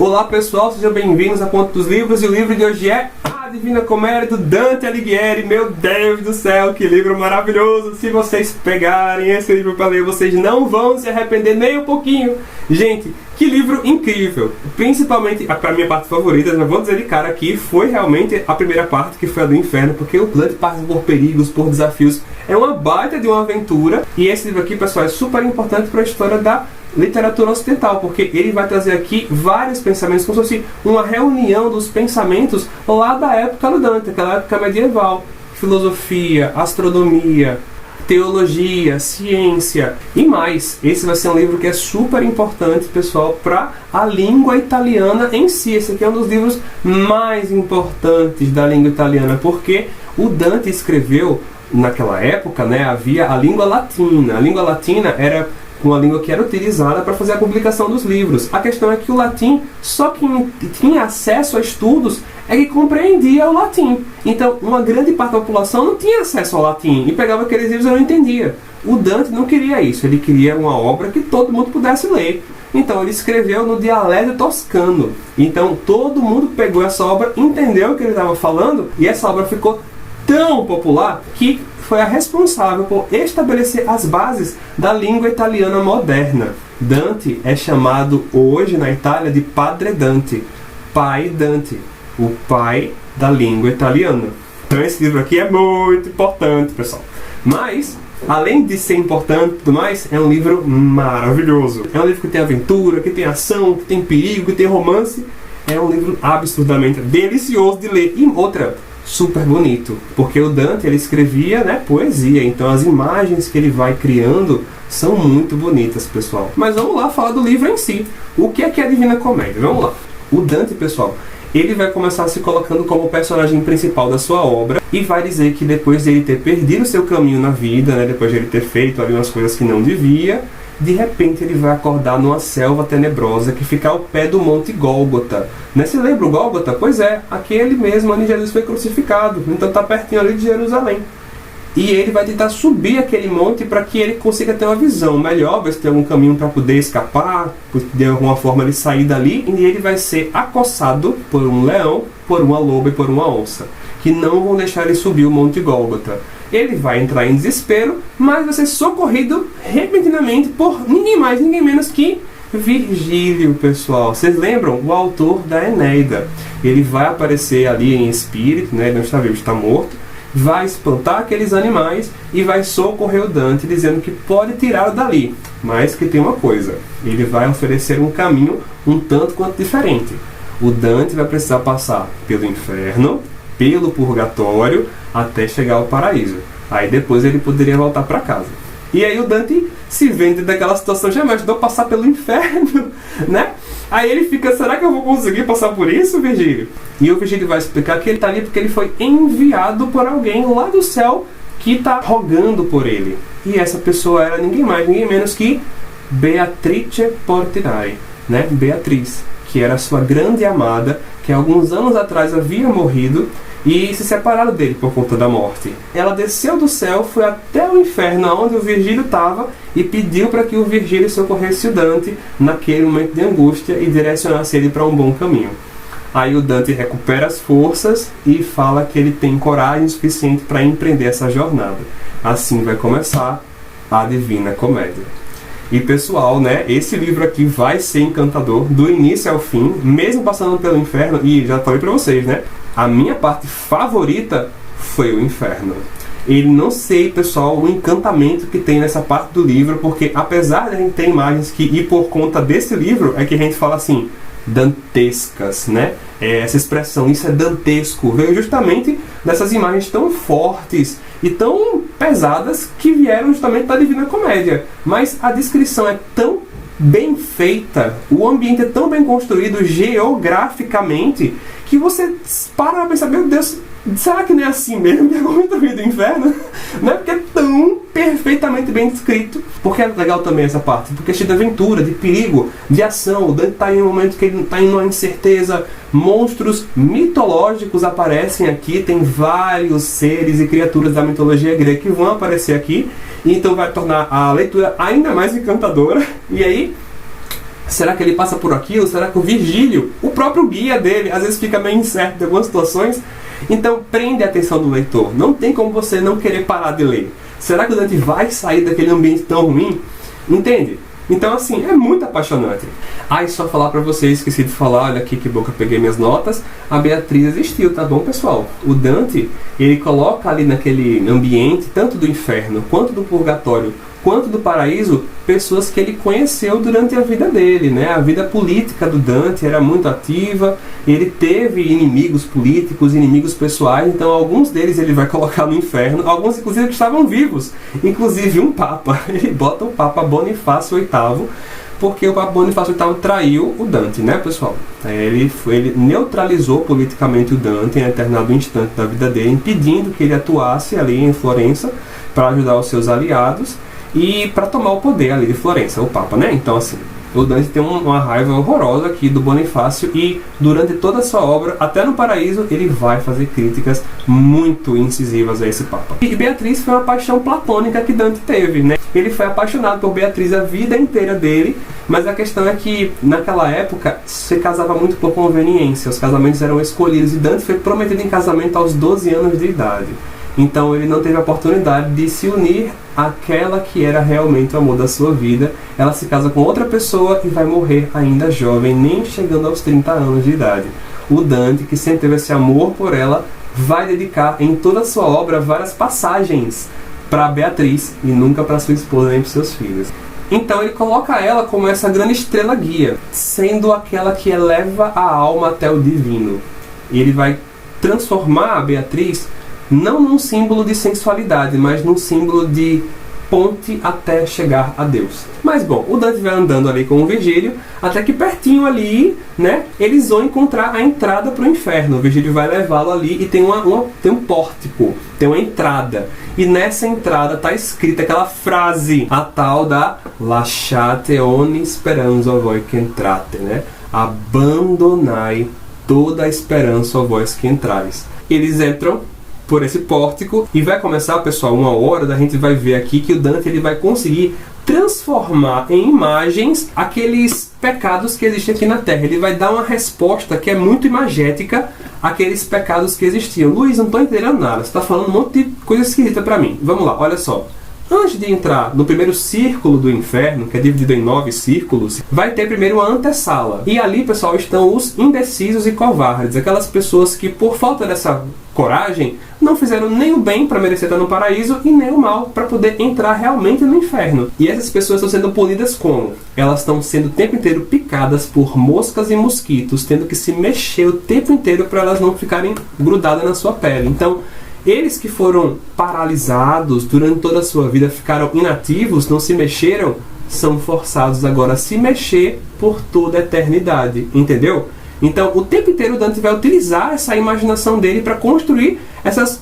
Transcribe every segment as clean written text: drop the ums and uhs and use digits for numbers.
Olá pessoal, sejam bem-vindos a Ponto dos Livros, e o livro de hoje é A Divina Comédia, do Dante Alighieri. Meu Deus do céu, que livro maravilhoso! Se vocês pegarem esse livro para ler, vocês não vão se arrepender nem um pouquinho. Gente, que livro incrível! Principalmente, a minha parte favorita, já vou dizer de cara aqui, foi realmente a primeira parte, que foi a do inferno, porque o Dante passa por perigos, por desafios. É uma baita de uma aventura, e esse livro aqui, pessoal, é super importante para a história da literatura ocidental, porque ele vai trazer aqui vários pensamentos, como se fosse uma reunião dos pensamentos lá da época do Dante, aquela época medieval. Filosofia, astronomia, teologia, ciência e mais. Esse vai ser um livro que é super importante, pessoal, para a língua italiana em si. Esse aqui é um dos livros mais importantes da língua italiana, porque o Dante escreveu, naquela época, né, havia a língua latina. A língua latina era uma língua que era utilizada para fazer a publicação dos livros. A questão é que o latim, só quem tinha acesso a estudos é que compreendia o latim. Então, uma grande parte da população não tinha acesso ao latim e pegava aqueles livros e não entendia. O Dante não queria isso, ele queria uma obra que todo mundo pudesse ler. Então, ele escreveu no dialeto toscano. Então, todo mundo pegou essa obra, entendeu o que ele estava falando, e essa obra ficou tão popular que foi a responsável por estabelecer as bases da língua italiana moderna. Dante é chamado hoje na Itália de Padre Dante, Pai Dante, o pai da língua italiana. Então esse livro aqui é muito importante, pessoal. Mas, além de ser importante e tudo mais, é um livro maravilhoso. É um livro que tem aventura, que tem ação, que tem perigo, que tem romance. É um livro absurdamente delicioso de ler. E outra, super bonito, porque o Dante ele escrevia, né, poesia, então as imagens que ele vai criando são muito bonitas, pessoal. Mas vamos lá falar do livro em si. O que é a Divina Comédia? Vamos lá. O Dante, pessoal, ele vai começar se colocando como o personagem principal da sua obra e vai dizer que depois de ele ter perdido seu caminho na vida, né, depois de ele ter feito ali umas coisas que não devia, de repente ele vai acordar numa selva tenebrosa que fica ao pé do Monte Gólgota. Né? Se lembra o Gólgota? Pois é, aquele mesmo onde Jesus foi crucificado. Então está pertinho ali de Jerusalém. E ele vai tentar subir aquele monte para que ele consiga ter uma visão melhor, ver se tem algum caminho para poder escapar, de alguma forma ele sair dali, e ele vai ser acossado por um leão, por uma loba e por uma onça, que não vão deixar ele subir o Monte Gólgota. Ele vai entrar em desespero, mas vai ser socorrido repentinamente por ninguém mais, ninguém menos que Virgílio, pessoal. Vocês lembram? O autor da Eneida. Ele vai aparecer ali em espírito, né? Ele não está vivo, está morto. Vai espantar aqueles animais e vai socorrer o Dante, dizendo que pode tirá-lo dali. Mas que tem uma coisa, ele vai oferecer um caminho um tanto quanto diferente. O Dante vai precisar passar pelo inferno, pelo purgatório, até chegar ao paraíso. Aí depois ele poderia voltar para casa. E aí o Dante se vende daquela situação, já imaginou passar pelo inferno, né? Aí ele fica, será que eu vou conseguir passar por isso, Virgílio? E o Virgílio vai explicar que ele está ali porque ele foi enviado por alguém lá do céu que está rogando por ele. E essa pessoa era ninguém mais, ninguém menos que Beatrice Portinari, né? Beatriz, que era sua grande amada, que alguns anos atrás havia morrido e se separaram dele por conta da morte. Ela desceu do céu, foi até o inferno onde o Virgílio estava e pediu para que o Virgílio socorresse o Dante naquele momento de angústia e direcionasse ele para um bom caminho. Aí o Dante recupera as forças e fala que ele tem coragem suficiente para empreender essa jornada. Assim vai começar a Divina Comédia. E pessoal, né, esse livro aqui vai ser encantador do início ao fim, mesmo passando pelo inferno. E já falei pra vocês, né, a minha parte favorita foi o inferno. E não sei, pessoal, o encantamento que tem nessa parte do livro, porque apesar de a gente ter imagens que, e por conta desse livro, é que a gente fala assim, dantescas, né? Essa expressão, isso é dantesco, veio justamente dessas imagens tão fortes e tão pesadas que vieram justamente da Divina Comédia. Mas a descrição é tão bem feita, o ambiente é tão bem construído geograficamente, que você para pensar, meu Deus, será que não é assim mesmo que é o do inferno? Não é porque é tão perfeitamente bem descrito. Porque é legal também essa parte, porque é cheio de aventura, de perigo, de ação. O Dante está em um momento que ele está em uma incerteza. Monstros mitológicos aparecem aqui, tem vários seres e criaturas da mitologia grega que vão aparecer aqui, então vai tornar a leitura ainda mais encantadora. E aí Será que ele passa por aquilo? Será que o Virgílio, o próprio guia dele, às vezes fica meio incerto em algumas situações? Então prende a atenção do leitor. Não tem como você não querer parar de ler. Será que o Dante vai sair daquele ambiente tão ruim? Entende? Então, assim, é muito apaixonante. E só falar pra vocês, esqueci de falar, olha aqui que boca, peguei minhas notas. A Beatriz existiu, tá bom, pessoal? O Dante, ele coloca ali naquele ambiente, tanto do inferno, quanto do purgatório, quanto do paraíso, pessoas que ele conheceu durante a vida dele, né? A vida política do Dante era muito ativa, ele teve inimigos políticos, inimigos pessoais, então alguns deles ele vai colocar no inferno, alguns inclusive que estavam vivos, inclusive um Papa, ele bota o Papa Bonifácio VIII, porque o Papa Bonifácio VIII traiu o Dante, né, pessoal? Ele neutralizou politicamente o Dante em determinado instante da vida dele, impedindo que ele atuasse ali em Florença para ajudar os seus aliados e para tomar o poder ali de Florença, o Papa, né? Então, assim, o Dante tem uma raiva horrorosa aqui do Bonifácio e durante toda a sua obra, até no Paraíso, ele vai fazer críticas muito incisivas a esse Papa. E Beatriz foi uma paixão platônica que Dante teve, né? Ele foi apaixonado por Beatriz a vida inteira dele, mas a questão é que naquela época se casava muito por conveniência, os casamentos eram escolhidos e Dante foi prometido em casamento aos 12 anos de idade. Então ele não teve a oportunidade de se unir àquela que era realmente o amor da sua vida. Ela se casa com outra pessoa e vai morrer ainda jovem, nem chegando aos 30 anos de idade. O Dante, que sempre teve esse amor por ela, vai dedicar em toda a sua obra várias passagens para Beatriz e nunca para sua esposa nem para seus filhos. Então ele coloca ela como essa grande estrela guia, sendo aquela que eleva a alma até o divino. E ele vai transformar a Beatriz não num símbolo de sensualidade, mas num símbolo de ponte até chegar a Deus. Mas bom, o Dante vai andando ali com o Virgílio, até que pertinho ali, né, eles vão encontrar a entrada para o inferno. O Virgílio vai levá-lo ali e tem um pórtico, tem uma entrada. E nessa entrada está escrita aquela frase, a tal da Lasciate ogni speranza voi che entrate, né? Abandonai toda a esperança a vós que entrais. Eles entram por esse pórtico e vai começar, pessoal, uma hora, a gente vai ver aqui que o Dante ele vai conseguir transformar em imagens aqueles pecados que existem aqui na Terra. Ele vai dar uma resposta que é muito imagética àqueles pecados que existiam. Luiz, não estou entendendo nada, você está falando um monte de coisa esquisita para mim. Vamos lá, olha só. Antes de entrar no primeiro círculo do inferno, que é dividido em 9 círculos, vai ter primeiro uma antessala. E ali, pessoal, estão os indecisos e covardes. Aquelas pessoas que, por falta dessa coragem, não fizeram nem o bem para merecer estar no paraíso e nem o mal para poder entrar realmente no inferno. E essas pessoas estão sendo punidas como? Elas estão sendo o tempo inteiro picadas por moscas e mosquitos, tendo que se mexer o tempo inteiro para elas não ficarem grudadas na sua pele. Então, eles que foram paralisados durante toda a sua vida, ficaram inativos, não se mexeram, são forçados agora a se mexer por toda a eternidade, entendeu? Então, o tempo inteiro o Dante vai utilizar essa imaginação dele para construir essas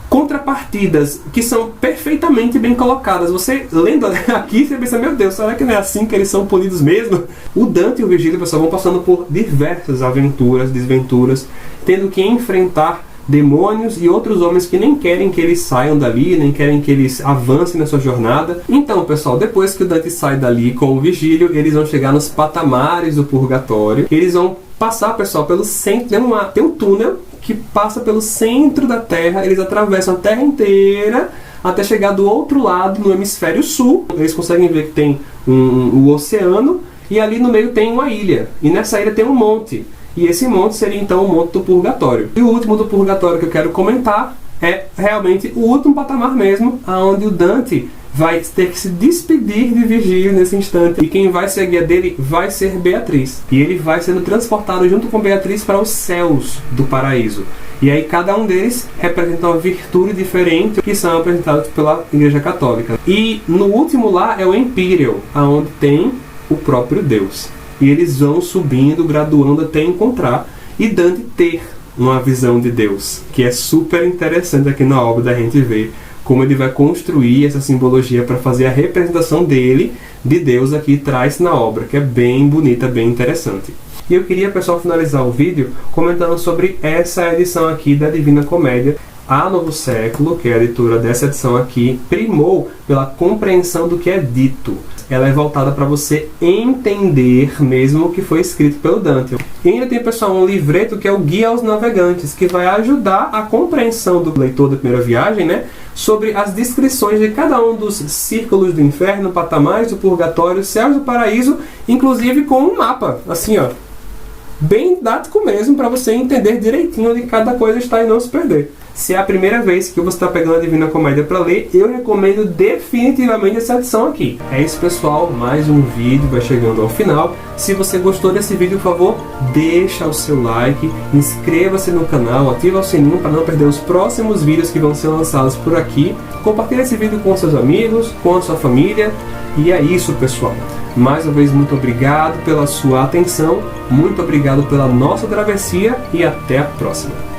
contrapartidas que são perfeitamente bem colocadas. Você lendo aqui, você pensa, meu Deus, será que não é assim que eles são punidos mesmo? O Dante e o Virgílio, pessoal, vão passando por diversas aventuras, desventuras, tendo que enfrentar demônios e outros homens que nem querem que eles saiam dali, nem querem que eles avancem na sua jornada. Então, pessoal, depois que o Dante sai dali com o Virgílio, eles vão chegar nos patamares do purgatório. Eles vão passar, pessoal, pelo centro. Tem um túnel que passa pelo centro da Terra. Eles atravessam a Terra inteira até chegar do outro lado, no hemisfério sul. Eles conseguem ver que tem o oceano e ali no meio tem uma ilha. E nessa ilha tem um monte. E esse monte seria então o monte do purgatório. E o último do purgatório que eu quero comentar é realmente o último patamar mesmo, onde o Dante vai ter que se despedir de Virgílio nesse instante. E quem vai ser a guia dele vai ser Beatriz. E ele vai sendo transportado junto com Beatriz para os céus do paraíso. E aí cada um deles representa uma virtude diferente que são apresentados pela Igreja Católica. E no último lá é o Empíreo, onde tem o próprio Deus. E eles vão subindo, graduando até encontrar e Dante ter uma visão de Deus, que é super interessante aqui na obra da gente ver como ele vai construir essa simbologia para fazer a representação dele, de Deus aqui traz na obra, que é bem bonita, bem interessante. E eu queria, pessoal, finalizar o vídeo comentando sobre essa edição aqui da Divina Comédia. A Novo Século, que é a editora dessa edição aqui, primou pela compreensão do que é dito. ela é voltada para você entender mesmo o que foi escrito pelo Dante. E ainda tem, pessoal, um livreto que é o Guia aos Navegantes, que vai ajudar a compreensão do leitor da primeira viagem, né, sobre as descrições de cada um dos círculos do inferno, patamares do purgatório, céus do paraíso, inclusive com um mapa, assim, ó, bem didático mesmo, para você entender direitinho onde cada coisa está e não se perder. Se é a primeira vez que você está pegando a Divina Comédia para ler, eu recomendo definitivamente essa edição aqui. É isso, pessoal, mais um vídeo vai chegando ao final. Se você gostou desse vídeo, por favor, deixa o seu like, inscreva-se no canal, ativa o sininho para não perder os próximos vídeos que vão ser lançados por aqui. Compartilhe esse vídeo com seus amigos, com a sua família. E é isso, pessoal. Mais uma vez, muito obrigado pela sua atenção, muito obrigado pela nossa travessia e até a próxima.